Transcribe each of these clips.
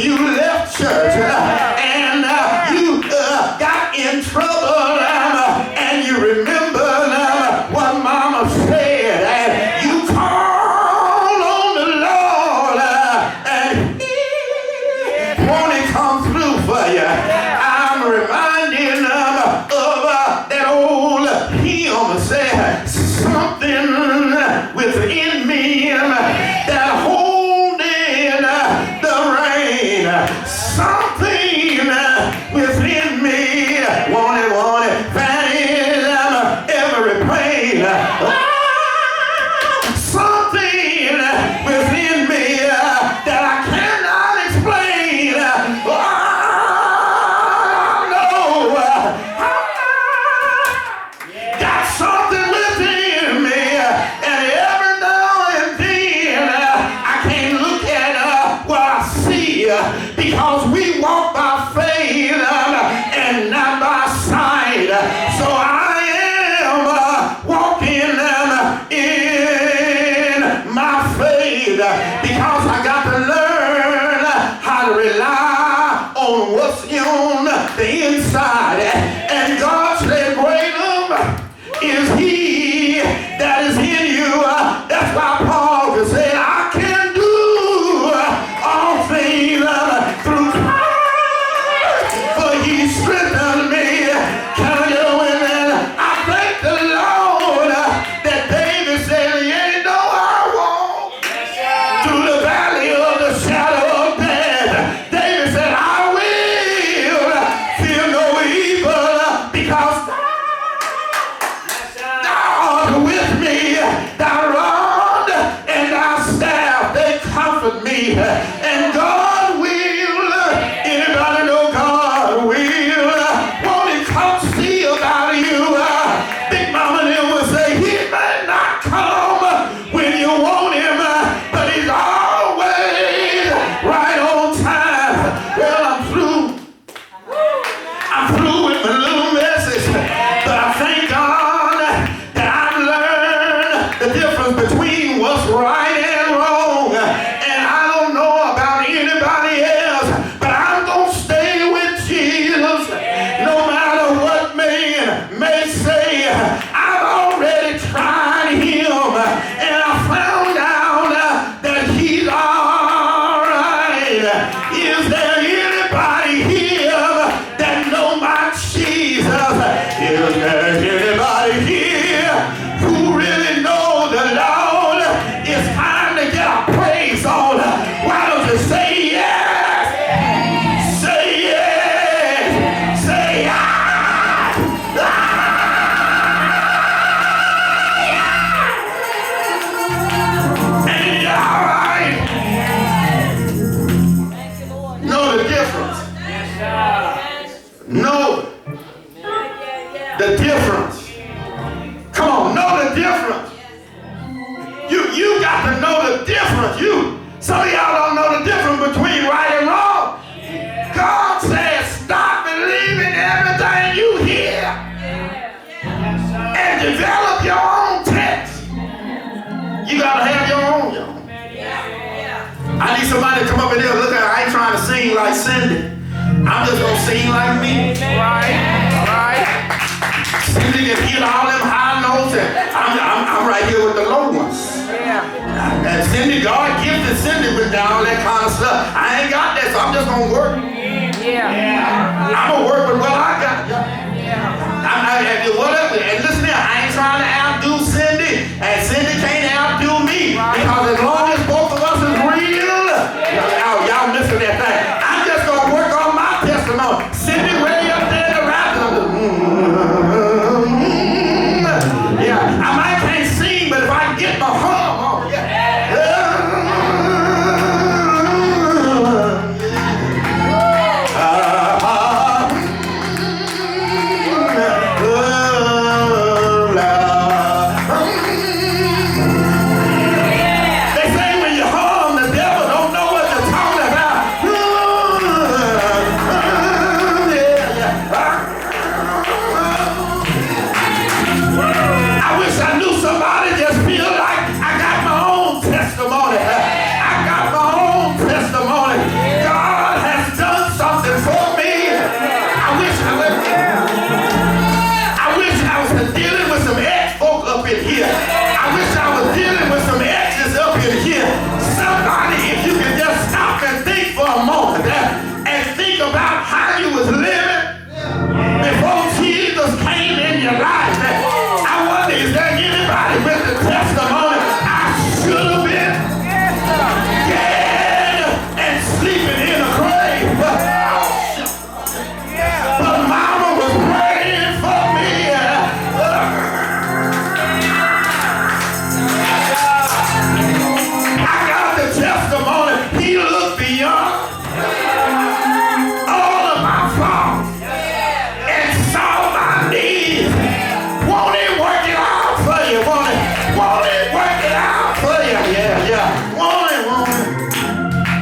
you left church and you got in trouble and you remember what mama said and you call on the Lord and he won't he come through for you. I'm reminded of that old hymn said something within me that holding the rain, something within me wanted vanity every pain, something within me that I cannot explain. Got something within me, and every now and then I can't look at what I see because we walk by faith and not by sight. So I am walking in my faith because I got to learn how to rely on what's on the inside. And God said, greater is he that is in you. That's why Paul could say, I can do all things through Christ, for he strengthened me. Can I get a witness? I thank the Lord that David said, yea, though I walk through the valley of the shadow of death, David said, I will fear no evil because with me, thy rod and thy staff, they comfort me. And God will, anybody know God will, won't he come see about you? Big Mama then would say, he may not come when you want him, but he's always right on time. Well, I'm through with my little message, but I thank God between what's right and wrong. And I don't know about anybody else, but I'm going to stay with Jesus no matter what man may say. I've already tried him and I found out that he's all right. Is there anybody here that know my Jesus? Is there anybody here who really knows the Lord? It's time to get our praise on. Why don't you say yes? Say yes. Say ah. Ain't it all right? Know the difference. Know the difference. Come on, know the difference. You got to know the difference. Some of y'all don't know the difference between right and wrong. God says stop believing everything you hear and develop your own text. You got to have your own, y'all. I need somebody to come up in here. Look, I ain't trying to sing like Cindy. I'm just going to sing like me. Right. Cindy can hit all them high notes, and I'm right here with the low ones. And Cindy, God gifted Cindy with all that kind of stuff. I ain't got that, so I'm just gonna work. I'm gonna work with what I got. Whatever. And listen here, I ain't trying to outdo Cindy, and Cindy can't outdo me. Because as long as both of us is real, y'all missing that thing. I'm just gonna work on my testimony. Cindy way up there in the rapper. I might can't sing, but if I can get my hum on,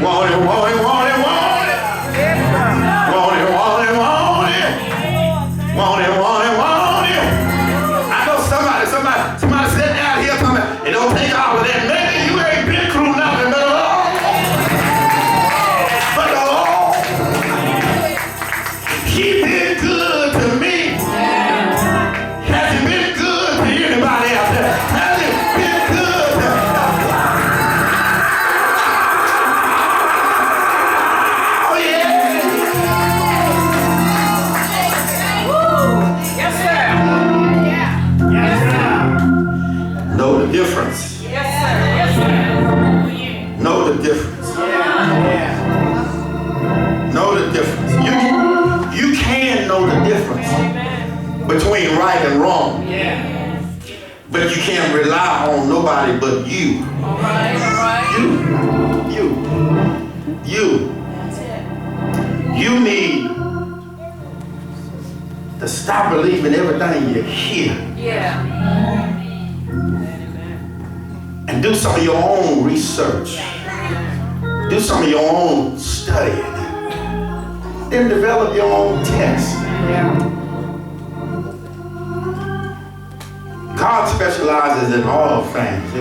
Want it, want it, want it, want it. Want it, want it, want it. Want it, want it, want it. I know somebody sitting out here coming, it don't take all of that. Maybe you ain't been through nothing but the Lord. He been good to me. Has he been good to anybody out there? Has he been good to Oh yeah. Yes, sir. Yeah. Yes, sir. Know the difference. Yes, sir. Yes, sir. Know the difference. Yeah. Know the difference. You can know the difference between right and wrong. Yeah. But you can't rely on nobody but you. All right. You need to stop believing everything you hear Yeah. and do some of your own research. Do some of your own studying. Then develop your own test. Yeah. God specializes in all things.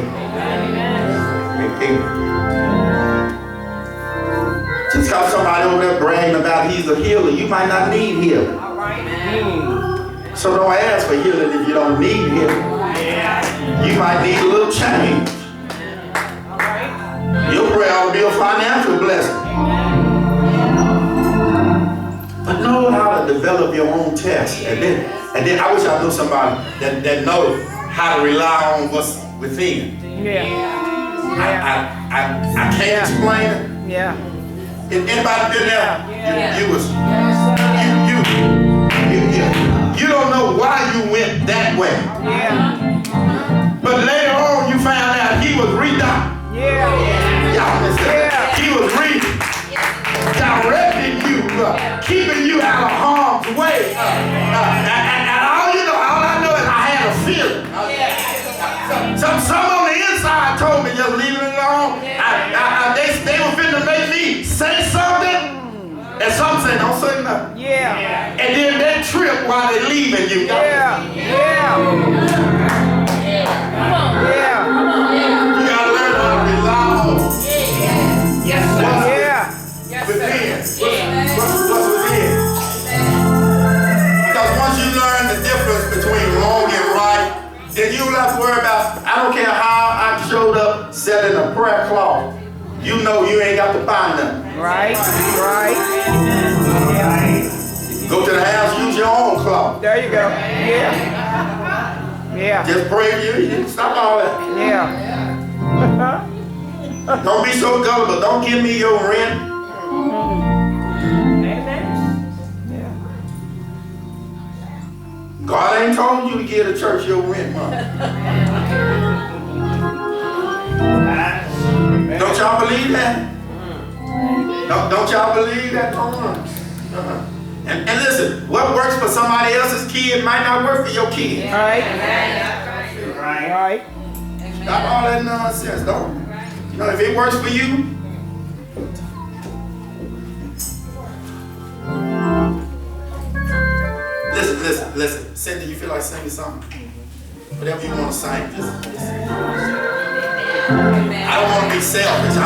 Just because somebody over there bragging about he's a healer, you might not need healing. All right. So don't ask for healing if you don't need healing. You might need a little change. All right. Your prayer will be a financial blessing. But know how to develop your own test. And then I wish I knew somebody that knows how to rely on what's within. Yeah. I can't explain it. Yeah. If anybody been there, Yeah. you don't know why you went that way. Yeah. But later on you found out he was redirecting. Yeah. Y'all listen. Yeah. He was redirecting you, keeping you out of harm's way. And all I know is I had a feeling. Some on the inside told me just leave it alone. They were finna make me say something, and some say don't say nothing. Yeah. And then that trip while they leaving you. Yeah. Yeah. Come on. Yeah. You gotta learn how to rely on Yes, sir. Yeah. within. What's within? Because once you learn the difference between wrong and right, then you don't have to worry about, I don't care how I showed up setting a prayer cloth. You know you ain't got to buy nothing. Right. Right. Yeah. Go to the house, use your own cloth. There you go. Yeah. Yeah. Just pray you stop all that. Yeah. Don't be so gullible. Don't give me your rent. Yeah. God ain't told you to give the church your rent money. Don't y'all believe that? Don't y'all believe that? And listen, what works for somebody else's kid might not work for your kid. Right. Right. Stop all that nonsense. Don't. You know, if it works for you, listen. Cindy, you feel like singing something? Whatever you want to sing, just I don't want to be selfish.